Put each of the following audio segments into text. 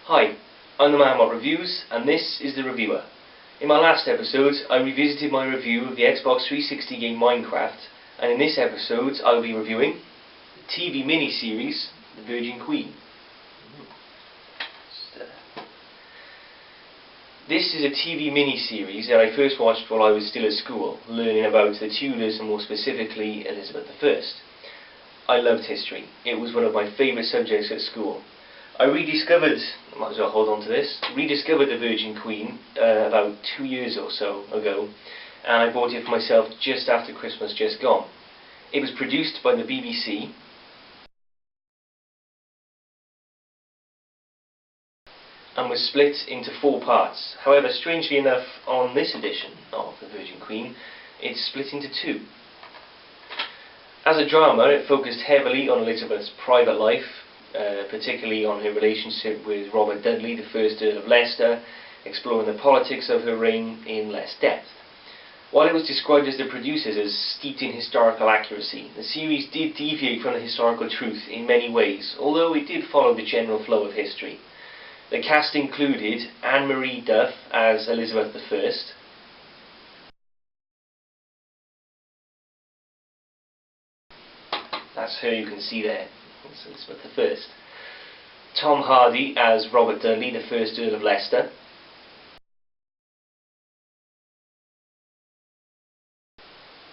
Hi, I'm TheManWhatReviews, and this is The Reviewer. In my last episode, I revisited my review of the Xbox 360 game Minecraft, and in this episode I will be reviewing the TV miniseries, The Virgin Queen. This is a TV miniseries that I first watched while I was still at school, learning about the Tudors and more specifically Elizabeth I. I loved history. It was one of my favourite subjects at school. I rediscovered The Virgin Queen about 2 years or so ago, and I bought it for myself just after Christmas just gone. It was produced by the BBC and was split into 4 parts. However, strangely enough, on this edition of The Virgin Queen, it's split into 2. As a drama, it focused heavily on Elizabeth's private life, particularly on her relationship with Robert Dudley, the 1st Earl of Leicester, exploring the politics of her reign in less depth. While it was described as the producers as steeped in historical accuracy, the series did deviate from the historical truth in many ways, although it did follow the general flow of history. The cast included Anne-Marie Duff as Elizabeth I, that's her you can see there, that's Elizabeth I. Tom Hardy as Robert Dudley, the 1st Earl of Leicester.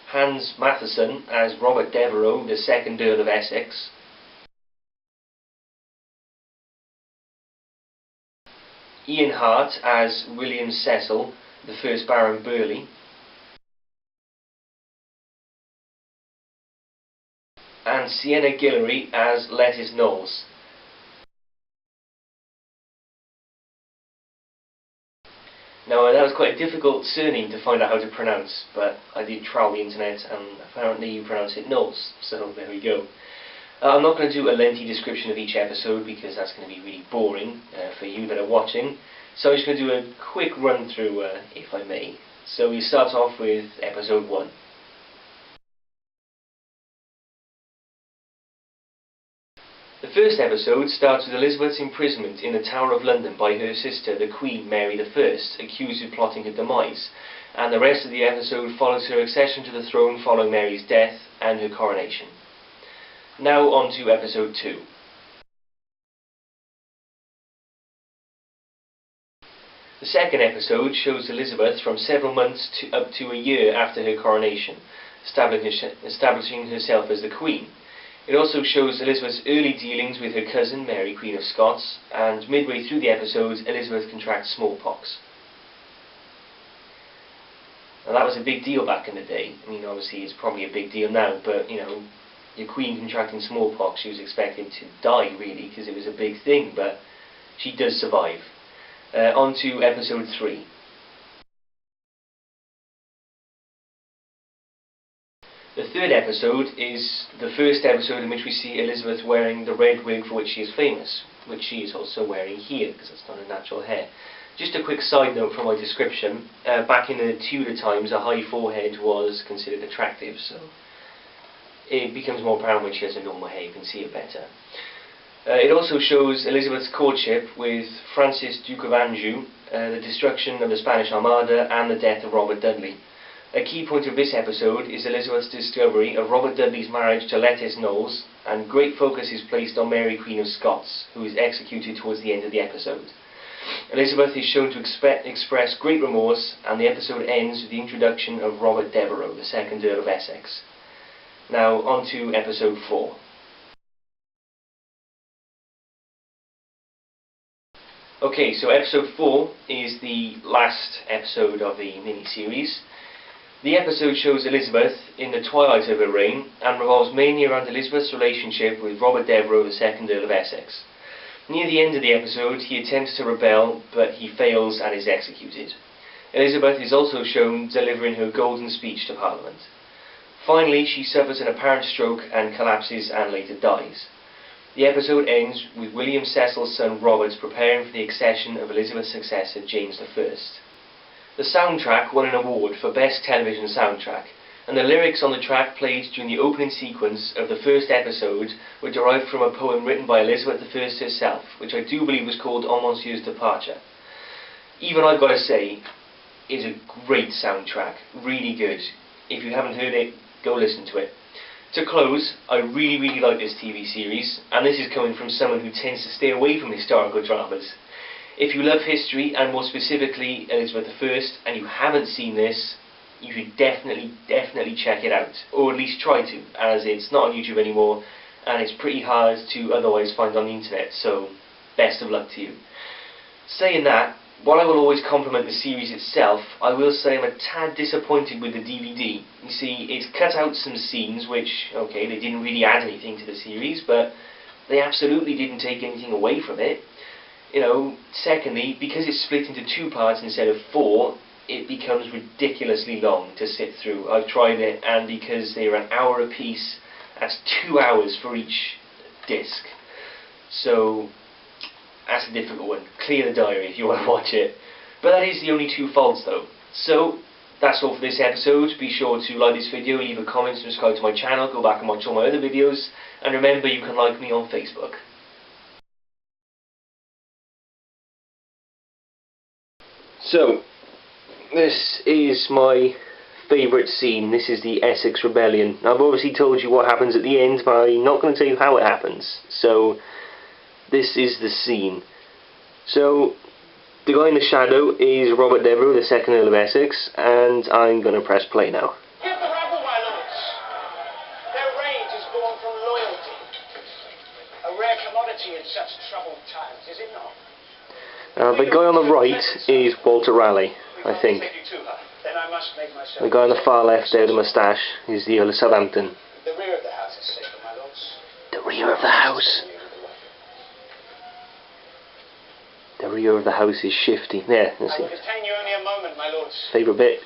Hans Matheson as Robert Devereux, the 2nd Earl of Essex. Ian Hart as William Cecil, the 1st Baron Burghley. And Sienna Guillory as Lettice Knowles. Now that was quite a difficult surname to find out how to pronounce, but I did trawl the internet and apparently you pronounce it Knowles, so there we go. I'm not going to do a lengthy description of each episode because that's going to be really boring for you that are watching, so I'm just going to do a quick run through if I may. So we start off with episode 1. The first episode starts with Elizabeth's imprisonment in the Tower of London by her sister, the Queen Mary I, accused of plotting her demise, and the rest of the episode follows her accession to the throne following Mary's death and her coronation. Now on to episode 2. The second episode shows Elizabeth from several months to up to a year after her coronation, establishing herself as the Queen. It also shows Elizabeth's early dealings with her cousin Mary, Queen of Scots, and midway through the episode, Elizabeth contracts smallpox. Now that was a big deal back in the day. I mean, obviously it's probably a big deal now, but you know, your Queen contracting smallpox, she was expected to die really, because it was a big thing, but she does survive. On to episode 3. The third episode is the first episode in which we see Elizabeth wearing the red wig for which she is famous, which she is also wearing here, because it's not her natural hair. Just a quick side note from my description, back in the Tudor times a high forehead was considered attractive, so it becomes more apparent when she has a normal hair, you can see it better. It also shows Elizabeth's courtship with Francis, Duke of Anjou, the destruction of the Spanish Armada and the death of Robert Dudley. A key point of this episode is Elizabeth's discovery of Robert Dudley's marriage to Lettice Knowles, and great focus is placed on Mary, Queen of Scots, who is executed towards the end of the episode. Elizabeth is shown to express great remorse, and the episode ends with the introduction of Robert Devereux, the 2nd Earl of Essex. Now on to episode 4. Okay, so episode 4 is the last episode of the mini-series. The episode shows Elizabeth in the twilight of her reign and revolves mainly around Elizabeth's relationship with Robert Devereux, the 2nd Earl of Essex. Near the end of the episode, he attempts to rebel, but he fails and is executed. Elizabeth is also shown delivering her golden speech to Parliament. Finally, she suffers an apparent stroke and collapses and later dies. The episode ends with William Cecil's son Robert preparing for the accession of Elizabeth's successor, James I. The soundtrack won an award for Best Television Soundtrack, and the lyrics on the track played during the opening sequence of the first episode were derived from a poem written by Elizabeth I herself, which I do believe was called On Monsieur's Departure. Even I've got to say, is a great soundtrack, really good. If you haven't heard it, go listen to it. To close, I really like this TV series, and this is coming from someone who tends to stay away from historical dramas. If you love history, and more specifically Elizabeth I, and you haven't seen this, you should definitely check it out, or at least try to, as it's not on YouTube anymore, and it's pretty hard to otherwise find on the internet, so best of luck to you. Saying that, while I will always compliment the series itself, I will say I'm a tad disappointed with the DVD. You see, it's cut out some scenes which, okay, they didn't really add anything to the series, but they absolutely didn't take anything away from it. You know, secondly, because it's split into 2 parts instead of 4, it becomes ridiculously long to sit through. I've tried it, and because they are an hour a piece, that's 2 hours for each disc. So that's a difficult one. Clear the diary if you want to watch it. But that is the only 2 faults though. So that's all for this episode. Be sure to like this video, leave a comment, subscribe to my channel, go back and watch all my other videos, and remember you can like me on Facebook. So, this is my favourite scene. This is the Essex Rebellion. I've obviously told you what happens at the end, but I'm not going to tell you how it happens. So, this is the scene. So, the guy in the shadow is Robert Devereux, the 2nd Earl of Essex, and I'm going to press play now. Give the rabble, my lords. Their rage is born from loyalty. A rare commodity in such troubled times, is it not? The guy on the right is Walter Raleigh, I think. The guy on the far left there, the moustache, is the Earl of Southampton. The rear of the house is safer, my lords. The rear of the house? The rear of the house is shifty. There, let's see. I will detain you only a moment, my lords. Favourite bit.